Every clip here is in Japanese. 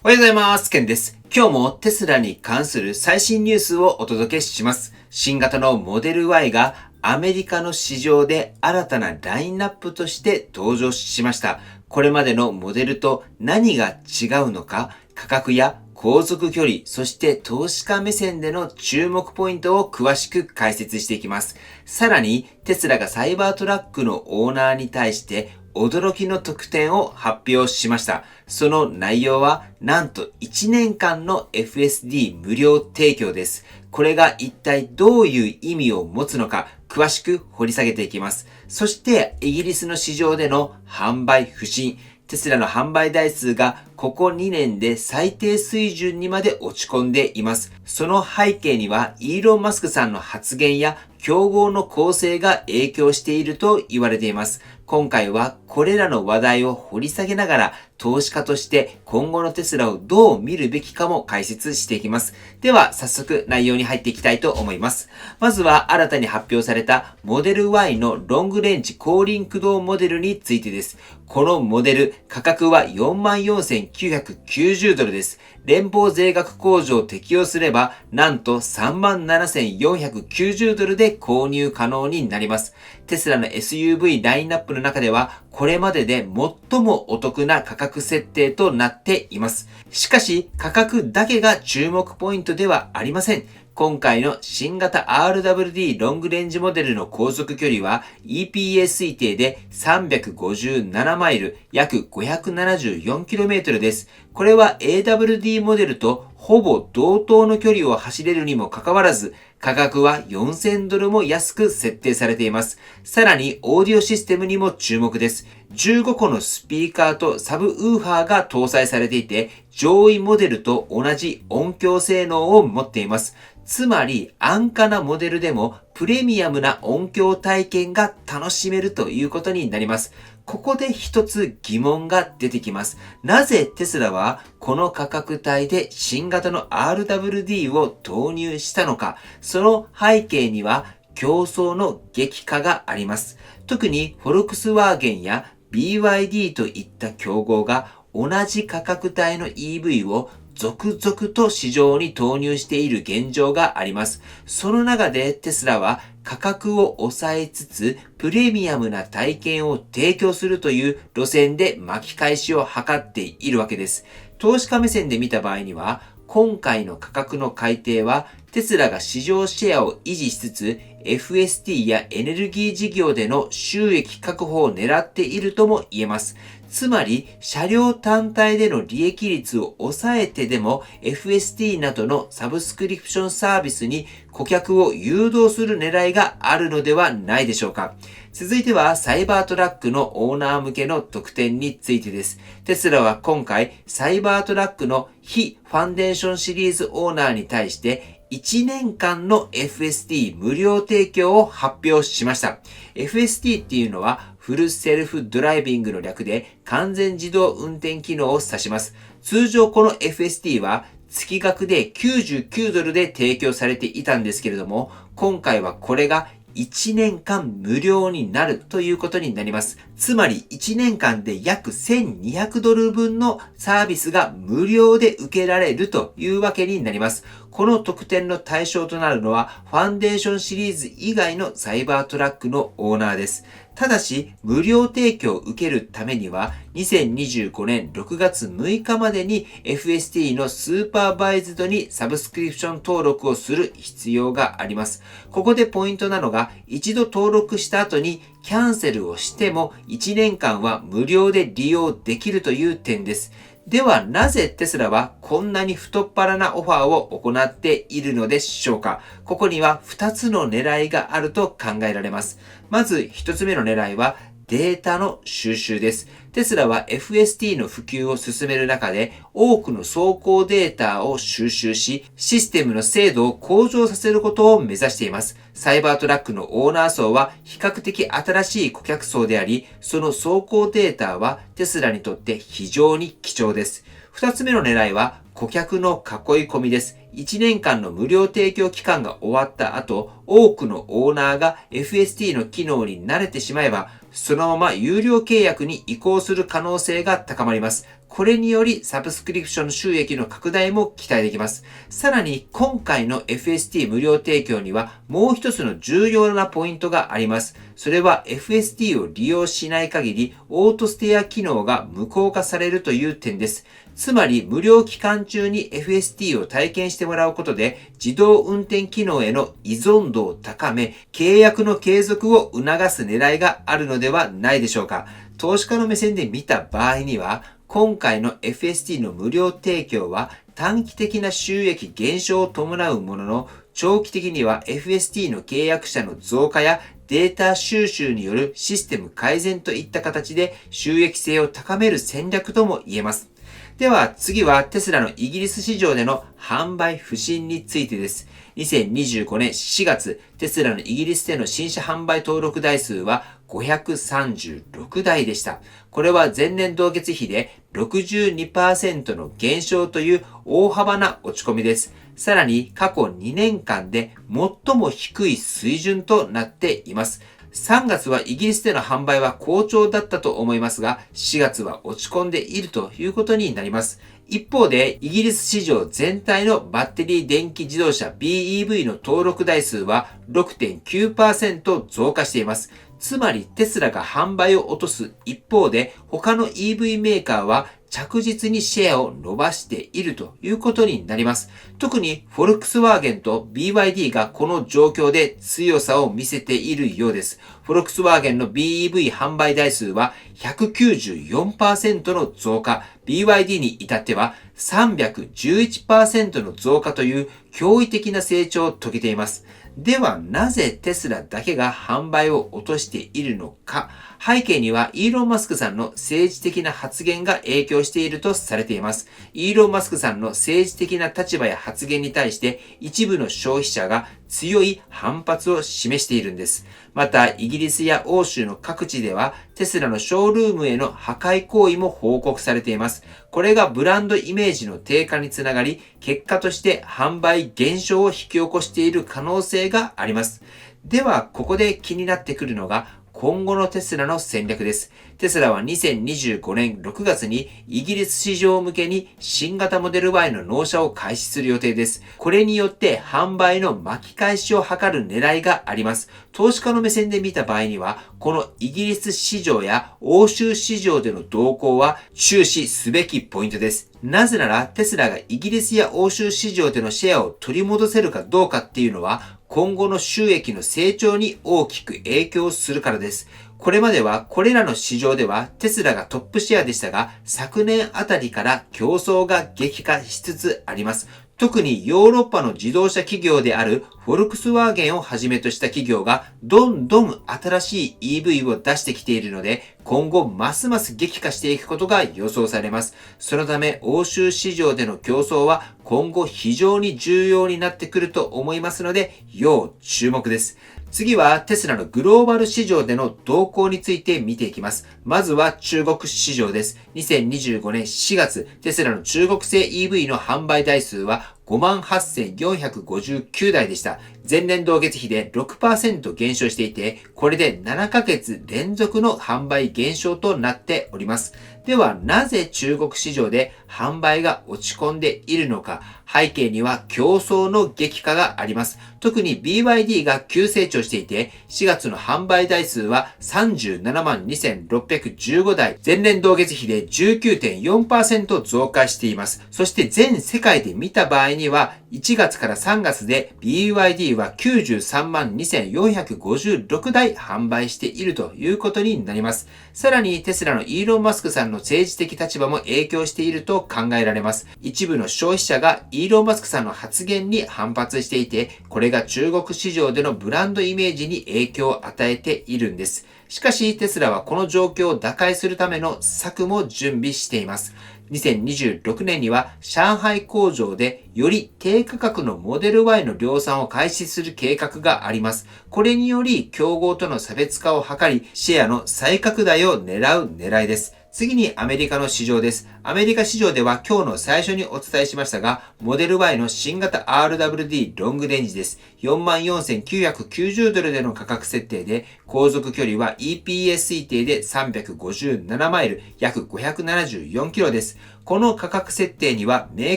おはようございます。ケンです。今日もテスラに関する最新ニュースをお届けします。新型のモデル Y がアメリカの市場で新たなラインナップとして登場しました。これまでのモデルと何が違うのか、価格や航続距離、そして投資家目線での注目ポイントを詳しく解説していきます。さらに、テスラがサイバートラックのオーナーに対して驚きの特典を発表しました。その内容は、なんと1年間の FSD 無料提供です。これが一体どういう意味を持つのか、詳しく掘り下げていきます。そして、イギリスの市場での販売不振。テスラの販売台数がここ2年で最低水準にまで落ち込んでいます。その背景にはイーロン・マスクさんの発言や競合の構成が影響していると言われています。今回はこれらの話題を掘り下げながら投資家として今後のテスラをどう見るべきかも解説していきます。では早速内容に入っていきたいと思います。まずは新たに発表されたモデル Y のロングレンジ後輪駆動モデルについてです。このモデル価格は$44,990です。連邦税額控除を適用すればなんと$37,490で購入可能になります。テスラの SUV ラインナップの中ではこれまでで最もお得な価格設定となっています。しかし価格だけが注目ポイントではありません。今回の新型 RWD ロングレンジモデルの航続距離は EPA 推定で357マイル約 574km です。これは AWD モデルとほぼ同等の距離を走れるにもかかわらず価格は$4,000も安く設定されています。さらにオーディオシステムにも注目です。15個のスピーカーとサブウーファーが搭載されていて上位モデルと同じ音響性能を持っています。つまり安価なモデルでもプレミアムな音響体験が楽しめるということになります。ここで一つ疑問が出てきます。なぜテスラはこの価格帯で新型の RWD を投入したのか、その背景には競争の激化があります。特にフォルクスワーゲンや BYD といった競合が同じ価格帯の EV を続々と市場に投入している現状があります。その中でテスラは価格を抑えつつプレミアムな体験を提供するという路線で巻き返しを図っているわけです。投資家目線で見た場合には、今回の価格の改定はテスラが市場シェアを維持しつつ FST やエネルギー事業での収益確保を狙っているとも言えます。つまり、車両単体での利益率を抑えてでも FST などのサブスクリプションサービスに顧客を誘導する狙いがあるのではないでしょうか。続いてはサイバートラックのオーナー向けの特典についてです。テスラは今回サイバートラックの非ファンデーションシリーズオーナーに対して1年間の FST 無料提供を発表しました。FST っていうのはフルセルフドライビングの略で完全自動運転機能を指します。通常この FST は月額で$99で提供されていたんですけれども、今回はこれが1年間無料になるということになります。つまり1年間で約$1,200分のサービスが無料で受けられるというわけになります。この特典の対象となるのはファンデーションシリーズ以外のサイバートラックのオーナーです。ただし、無料提供を受けるためには、2025年6月6日までに FST のスーパーバイズドにサブスクリプション登録をする必要があります。ここでポイントなのが、一度登録した後にキャンセルをしても1年間は無料で利用できるという点です。ではなぜテスラはこんなに太っ腹なオファーを行っているのでしょうか。ここには2つの狙いがあると考えられます。まず1つ目の狙いはデータの収集です。テスラは FST の普及を進める中で多くの走行データを収集し、システムの精度を向上させることを目指しています。サイバートラックのオーナー層は比較的新しい顧客層であり、その走行データはテスラにとって非常に貴重です。二つ目の狙いは顧客の囲い込みです。1年間の無料提供期間が終わった後、多くのオーナーが FST の機能に慣れてしまえば、そのまま有料契約に移行する可能性が高まります。これによりサブスクリプション収益の拡大も期待できます。さらに今回の FST 無料提供にはもう一つの重要なポイントがあります。それは FST を利用しない限りオートステア機能が無効化されるという点です。つまり無料期間中に FST を体験してもらうことで自動運転機能への依存度を高め契約の継続を促す狙いがあるのではないでしょうか。投資家の目線で見た場合には今回の FST の無料提供は短期的な収益減少を伴うものの長期的には FST の契約者の増加やデータ収集によるシステム改善といった形で収益性を高める戦略とも言えます。では次はテスラのイギリス市場での販売不振についてです。2025年4月、テスラのイギリスでの新車販売登録台数は536台でした。これは前年同月比で 62% の減少という大幅な落ち込みです。さらに過去2年間で最も低い水準となっています。3月はイギリスでの販売は好調だったと思いますが、4月は落ち込んでいるということになります。一方で、イギリス市場全体のバッテリー電気自動車 BEV の登録台数は 6.9% 増加しています。つまりテスラが販売を落とす一方で、他の EV メーカーは着実にシェアを伸ばしているということになります。特にフォルクスワーゲンと BYD がこの状況で強さを見せているようです。フォルクスワーゲンの BEV 販売台数は 194% の増加、BYD に至っては311% の増加という驚異的な成長を遂げています。ではなぜテスラだけが販売を落としているのか。背景にはイーロン・マスクさんの政治的な発言が影響しているとされています。イーロン・マスクさんの政治的な立場や発言に対して一部の消費者が強い反発を示しているんです。また、イギリスや欧州の各地ではテスラのショールームへの破壊行為も報告されています。これがブランドイメージの低下につながり、結果として販売減少を引き起こしている可能性があります。では、ここで気になってくるのが、今後のテスラの戦略です。テスラは2025年6月にイギリス市場向けに新型モデル Y の納車を開始する予定です。これによって販売の巻き返しを図る狙いがあります。投資家の目線で見た場合には、このイギリス市場や欧州市場での動向は注視すべきポイントです。なぜならテスラがイギリスや欧州市場でのシェアを取り戻せるかどうかっていうのは、今後の収益の成長に大きく影響するからです。これまではこれらの市場ではテスラがトップシェアでしたが、昨年あたりから競争が激化しつつあります。特にヨーロッパの自動車企業であるフォルクスワーゲンをはじめとした企業がどんどん新しい EV を出してきているので、今後ますます激化していくことが予想されます。そのため欧州市場での競争は今後非常に重要になってくると思いますので、要注目です。次はテスラのグローバル市場での動向について見ていきます。まずは中国市場です。2025年4月、テスラの中国製 EV の販売台数は58,459 台でした。前年同月比で 6% 減少していて、これで7ヶ月連続の販売減少となっております。では、なぜ中国市場で販売が落ち込んでいるのか。背景には競争の激化があります。特に BYD が急成長していて、4月の販売台数は372,615 台、前年同月比で 19.4% 増加しています。そして全世界で見た場合には、1月から3月で BYD は932,456 台販売しているということになります。さらにテスラのイーロン・マスクさんの政治的立場も影響していると考えられます。一部の消費者がイーロン・マスクさんの発言に反発していて、これが中国市場でのブランドイメージに影響を与えているんです。しかしテスラはこの状況を打開するための策も準備しています。2026年には上海工場でより低価格のモデル Y の量産を開始する計画があります。これにより競合との差別化を図り、シェアの再拡大を狙う狙いです。次にアメリカの市場です。アメリカ市場では今日の最初にお伝えしましたが、モデル Y の新型 RWD ロングレンジです。44,990ドルでの価格設定で、航続距離は EPS 推定で357マイル、約574キロです。この価格設定には明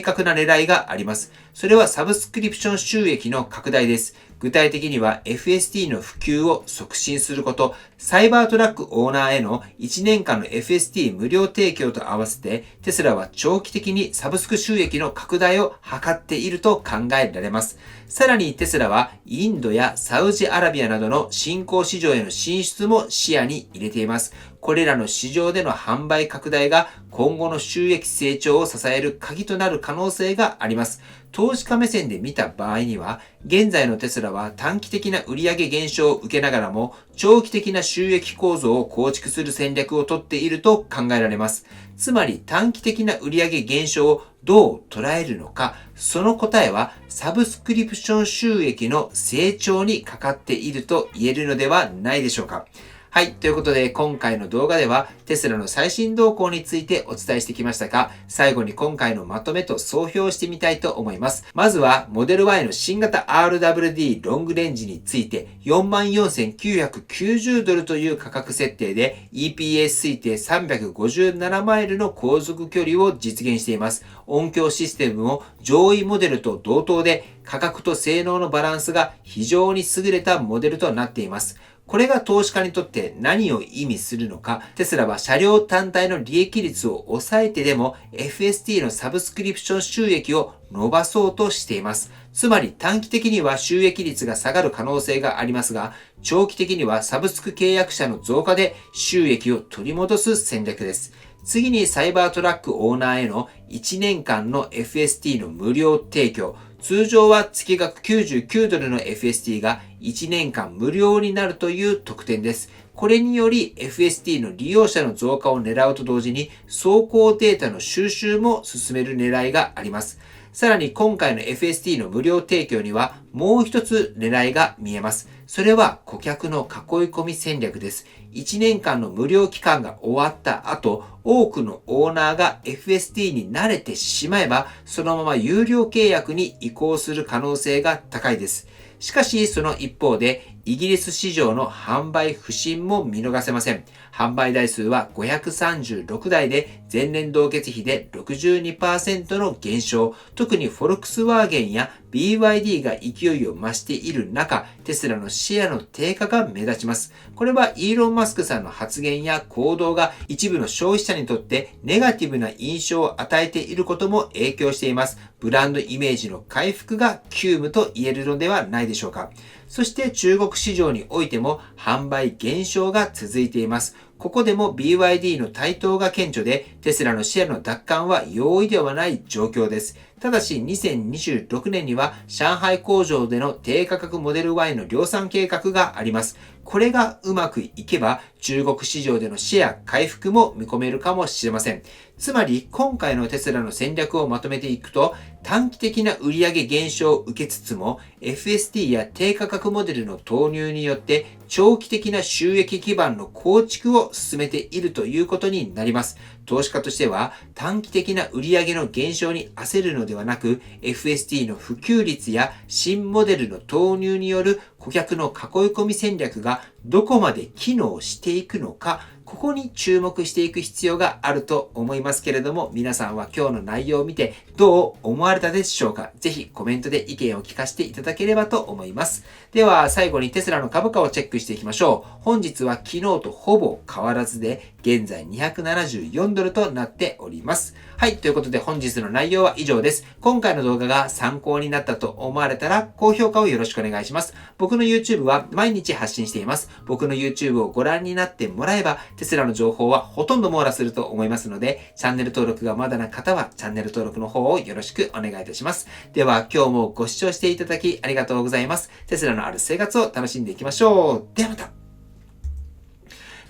確な狙いがあります。それはサブスクリプション収益の拡大です。具体的には FST の普及を促進すること、サイバートラックオーナーへの1年間の FST 無料提供と合わせて、テスラは長期的にサブスク収益の拡大を図っていると考えられます。さらにテスラはインドやサウジアラビアなどの新興市場への進出も視野に入れています。これらの市場での販売拡大が今後の収益成長を支える鍵となる可能性があります。投資家目線で見た場合には、現在のテスラは短期的な売上減少を受けながらも、長期的な収益構造を構築する戦略をとっていると考えられます。つまり短期的な売上減少をどう捉えるのか、その答えはサブスクリプション収益の成長にかかっていると言えるのではないでしょうか。はい。ということで、今回の動画では、テスラの最新動向についてお伝えしてきましたが、最後に今回のまとめと総評してみたいと思います。まずは、モデル Y の新型 RWD ロングレンジについて、44,990ドルという価格設定で、EPS 推定357マイルの航続距離を実現しています。音響システムも上位モデルと同等で、価格と性能のバランスが非常に優れたモデルとなっています。これが投資家にとって何を意味するのか、テスラは車両単体の利益率を抑えてでも FST のサブスクリプション収益を伸ばそうとしています。つまり短期的には収益率が下がる可能性がありますが、長期的にはサブスク契約者の増加で収益を取り戻す戦略です。次にサイバートラックオーナーへの1年間の FST の無料提供。通常は月額99ドルの FST が1年間無料になるという特典です。これにより FST の利用者の増加を狙うと同時に走行データの収集も進める狙いがあります。さらに今回の FST の無料提供にはもう一つ狙いが見えます。それは顧客の囲い込み戦略です。1年間の無料期間が終わった後、多くのオーナーが FST に慣れてしまえば、そのまま有料契約に移行する可能性が高いです。しかし、その一方で、イギリス市場の販売不振も見逃せません。販売台数は536台で前年同月比で 62% の減少。特にフォルクスワーゲンや BYD が勢いを増している中、テスラのシェアの低下が目立ちます。これはイーロン・マスクさんの発言や行動が一部の消費者にとってネガティブな印象を与えていることも影響しています。ブランドイメージの回復が急務と言えるのではないでしょうか。そして中国市場においても販売減少が続いています。ここでも BYD の台頭が顕著で、テスラのシェアの奪還は容易ではない状況です。ただし2026年には上海工場での低価格モデル Y の量産計画があります。これがうまくいけば中国市場でのシェア回復も見込めるかもしれません。つまり今回のテスラの戦略をまとめていくと、短期的な売上減少を受けつつも FST や低価格モデルの投入によって長期的な収益基盤の構築を進めているということになります。投資家としては短期的な売上の減少に焦るのではなく FST の普及率や新モデルの投入による顧客の囲い込み戦略がどこまで機能していくのか、ここに注目していく必要があると思いますけれども、皆さんは今日の内容を見てどう思われたでしょうか。ぜひコメントで意見を聞かせていただければと思います。では最後にテスラの株価をチェックしていきましょう。本日は昨日とほぼ変わらずで、現在274ドルとなっております。はい、ということで本日の内容は以上です。今回の動画が参考になったと思われたら高評価をよろしくお願いします。僕の YouTube は毎日発信しています。僕の YouTube をご覧になってもらえば、テスラの情報はほとんど網羅すると思いますので、チャンネル登録がまだな方はチャンネル登録の方をよろしくお願いいたします。では今日もご視聴していただきありがとうございます。テスラのある生活を楽しんでいきましょう。ではまた。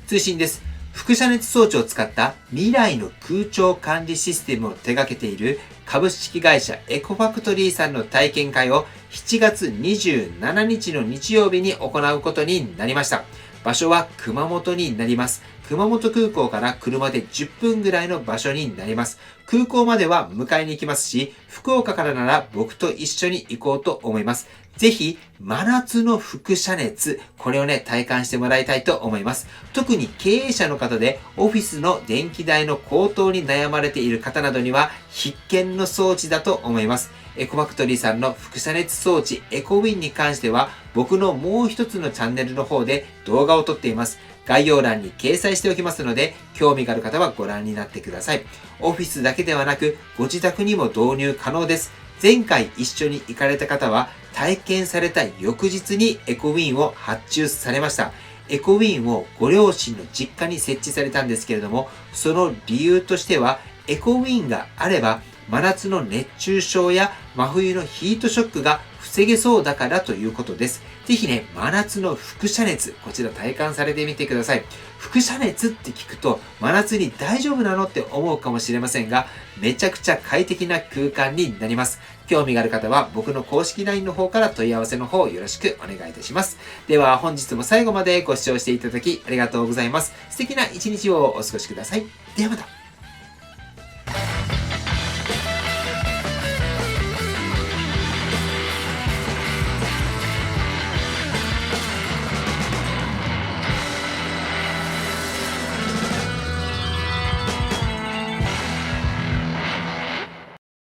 通信です。輻射熱装置を使った未来の空調管理システムを手掛けている株式会社エコファクトリーさんの体験会を7月27日の日曜日に行うことになりました。場所は熊本になります。熊本空港から車で10分ぐらいの場所になります。空港までは迎えに行きますし、福岡からなら僕と一緒に行こうと思います。ぜひ、真夏の輻射熱、これをね、体感してもらいたいと思います。特に経営者の方で、オフィスの電気代の高騰に悩まれている方などには、必見の装置だと思います。エコファクトリーさんの輻射熱装置、エコウィンに関しては、僕のもう一つのチャンネルの方で動画を撮っています。概要欄に掲載しておきますので、興味がある方はご覧になってください。オフィスだけではなく、ご自宅にも導入可能です。前回一緒に行かれた方は、体験された翌日にエコウィンを発注されました。エコウィンをご両親の実家に設置されたんですけれども、その理由としては、エコウィンがあれば、真夏の熱中症や真冬のヒートショックが防げそうだからということです。ぜひね、真夏の輻射熱、こちら体感されてみてください。輻射熱って聞くと、真夏に大丈夫なのって思うかもしれませんが、めちゃくちゃ快適な空間になります。興味がある方は僕の公式 LINE の方から問い合わせの方よろしくお願いいたします。では本日も最後までご視聴していただきありがとうございます。素敵な一日をお過ごしください。ではまた。